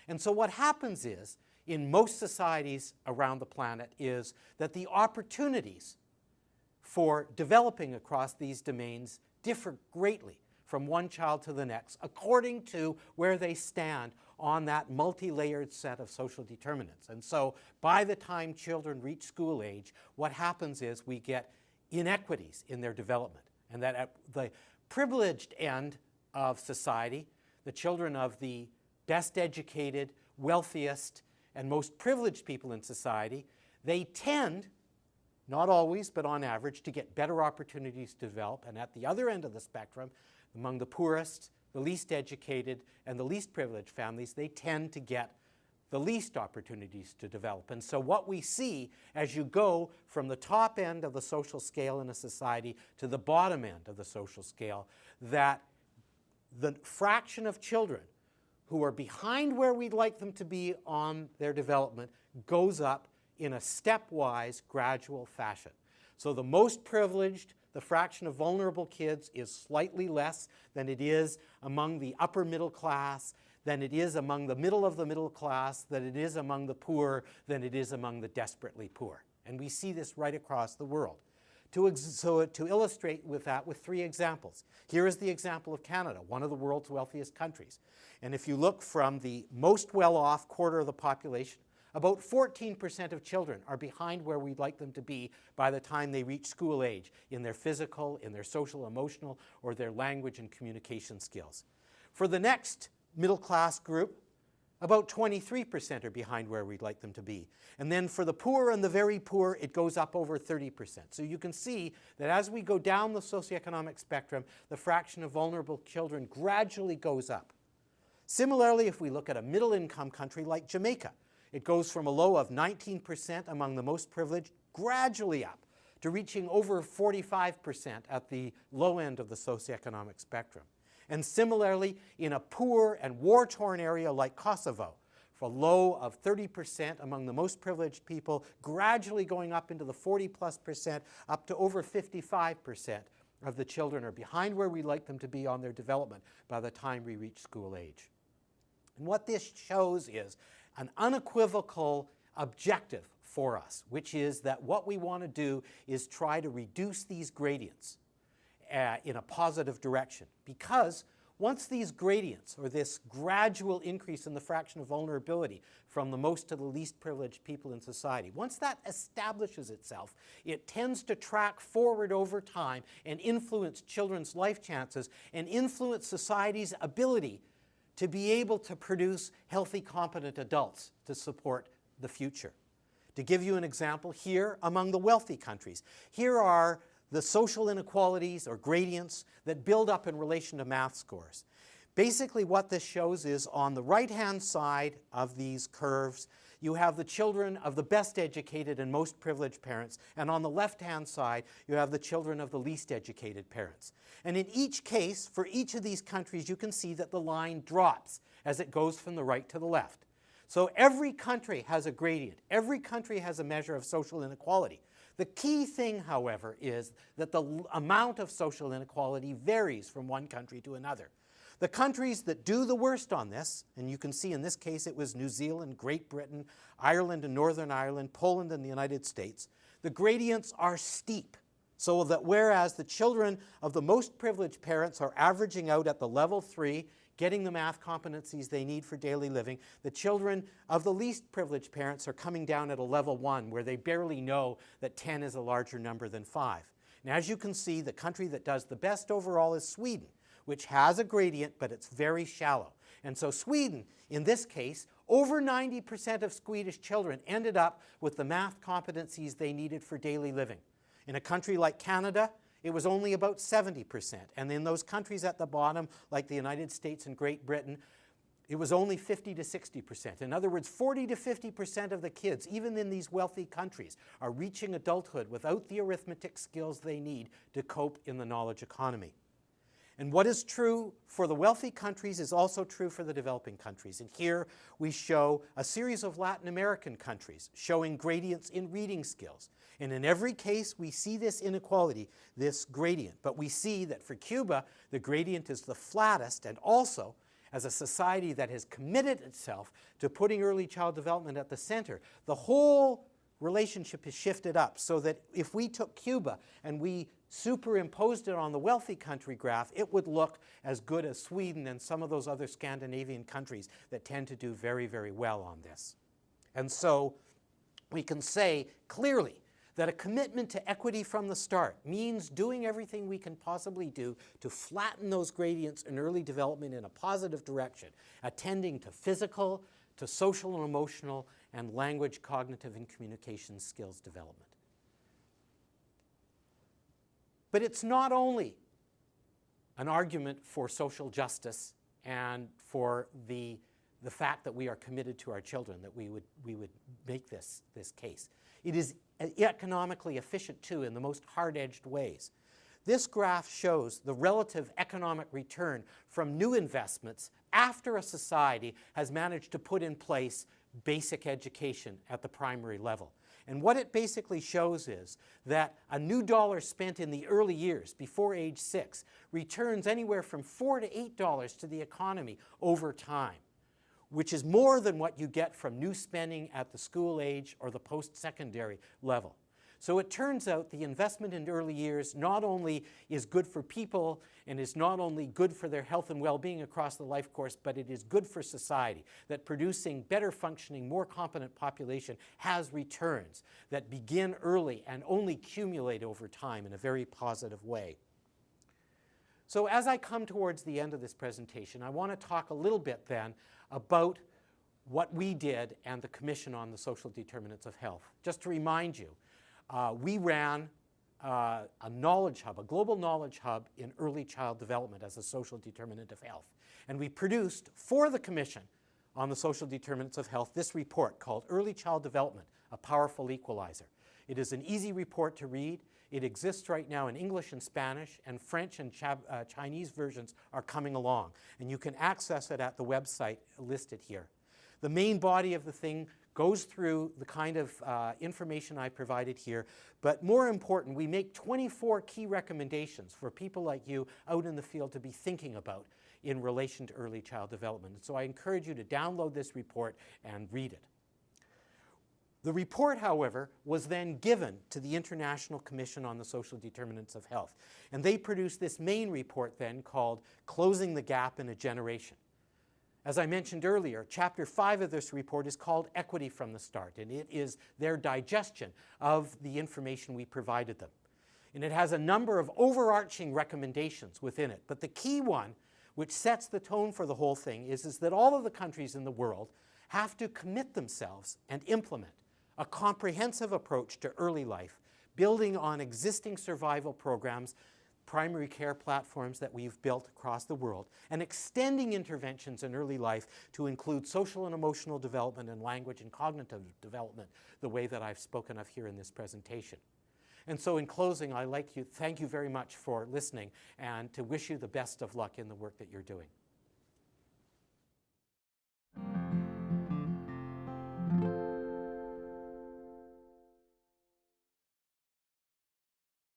And so what happens is, in most societies around the planet, is that the opportunities for developing across these domains differ greatly from one child to the next, according to where they stand on that multi-layered set of social determinants. And so by the time children reach school age, what happens is we get inequities in their development. And that at the privileged end of society, the children of the best educated, wealthiest, and most privileged people in society, they tend, not always, but on average, to get better opportunities to develop. And at the other end of the spectrum, among the poorest, the least educated, and the least privileged families, they tend to get the least opportunities to develop. And so what we see as you go from the top end of the social scale in a society to the bottom end of the social scale, that the fraction of children who are behind where we'd like them to be on their development goes up in a stepwise, gradual fashion. So the most privileged, the fraction of vulnerable kids, is slightly less than it is among the upper middle class, than it is among the middle of the middle class, than it is among the poor, than it is among the desperately poor. And we see this right across the world. To illustrate with that with three examples. Here is the example of Canada, one of the world's wealthiest countries. And if you look from the most well-off quarter of the population, about 14% of children are behind where we'd like them to be by the time they reach school age in their physical, in their social, emotional, or their language and communication skills. For the next middle-class group, about 23% are behind where we'd like them to be. And then for the poor and the very poor, it goes up over 30%. So you can see that as we go down the socioeconomic spectrum, the fraction of vulnerable children gradually goes up. Similarly, if we look at a middle-income country like Jamaica, it goes from a low of 19% among the most privileged gradually up to reaching over 45% at the low end of the socioeconomic spectrum. And similarly, in a poor and war-torn area like Kosovo, for a low of 30% among the most privileged people, gradually going up into the 40+%, up to over 55% of the children are behind where we'd like them to be on their development by the time we reach school age. And what this shows is an unequivocal objective for us, which is that what we want to do is try to reduce these gradients in a positive direction. Because once these gradients, or this gradual increase in the fraction of vulnerability from the most to the least privileged people in society, once that establishes itself, it tends to track forward over time and influence children's life chances and influence society's ability to be able to produce healthy, competent adults to support the future. To give you an example, here among the wealthy countries, here are the social inequalities or gradients that build up in relation to math scores. Basically what this shows is on the right-hand side of these curves, you have the children of the best educated and most privileged parents, and on the left-hand side, you have the children of the least educated parents. And in each case, for each of these countries, you can see that the line drops as it goes from the right to the left. So every country has a gradient. Every country has a measure of social inequality. The key thing, however, is that the amount of social inequality varies from one country to another. The countries that do the worst on this, and you can see in this case it was New Zealand, Great Britain, Ireland and Northern Ireland, Poland and the United States, the gradients are steep. So that whereas the children of the most privileged parents are averaging out at the level 3, getting the math competencies they need for daily living, the children of the least privileged parents are coming down at a level 1, where they barely know that 10 is a larger number than 5. And as you can see, the country that does the best overall is Sweden, which has a gradient, but it's very shallow. And so Sweden, in this case, over 90% of Swedish children ended up with the math competencies they needed for daily living. In a country like Canada, it was only about 70%. And in those countries at the bottom, like the United States and Great Britain, it was only 50 to 60%. In other words, 40 to 50% of the kids, even in these wealthy countries, are reaching adulthood without the arithmetic skills they need to cope in the knowledge economy. And what is true for the wealthy countries is also true for the developing countries. And here we show a series of Latin American countries showing gradients in reading skills. And in every case, we see this inequality, this gradient. But we see that for Cuba, the gradient is the flattest, and also as a society that has committed itself to putting early child development at the center, the whole relationship is shifted up, so that if we took Cuba and we superimposed it on the wealthy country graph, it would look as good as Sweden and some of those other Scandinavian countries that tend to do very, very well on this. And so we can say clearly that a commitment to equity from the start means doing everything we can possibly do to flatten those gradients in early development in a positive direction, attending to physical, to social and emotional, and language, cognitive, and communication skills development. But it's not only an argument for social justice and for the fact that we are committed to our children, that we would make this case. It is economically efficient, too, in the most hard-edged ways. This graph shows the relative economic return from new investments after a society has managed to put in place basic education at the primary level. And what it basically shows is that a new dollar spent in the early years, before age 6, returns anywhere from $4 to $8 to the economy over time, which is more than what you get from new spending at the school age or the post-secondary level. So it turns out the investment in early years not only is good for people and is not only good for their health and well-being across the life course, but it is good for society, that producing better functioning, more competent population has returns that begin early and only accumulate over time in a very positive way. So as I come towards the end of this presentation, I want to talk a little bit then about what we did and the Commission on the Social Determinants of Health. Just to remind you, we ran a knowledge hub, a global knowledge hub in early child development as a social determinant of health. And we produced for the Commission on the Social Determinants of Health this report called Early Child Development, a Powerful Equalizer. It is an easy report to read. It exists right now in English and Spanish, and French and Chinese versions are coming along. And you can access it at the website listed here. The main body of the thing goes through the kind of information I provided here, but more important, we make 24 key recommendations for people like you out in the field to be thinking about in relation to early child development. And so I encourage you to download this report and read it. The report, however, was then given to the International Commission on the Social Determinants of Health, and they produced this main report then called Closing the Gap in a Generation. As I mentioned earlier, Chapter 5 of this report is called Equity from the Start, and it is their digestion of the information we provided them. And it has a number of overarching recommendations within it, but the key one, which sets the tone for the whole thing, is that all of the countries in the world have to commit themselves and implement a comprehensive approach to early life, building on existing survival programs, primary care platforms that we've built across the world, and extending interventions in early life to include social and emotional development and language and cognitive development, the way that I've spoken of here in this presentation. And so in closing, I'd like to thank you very much for listening and to wish you the best of luck in the work that you're doing.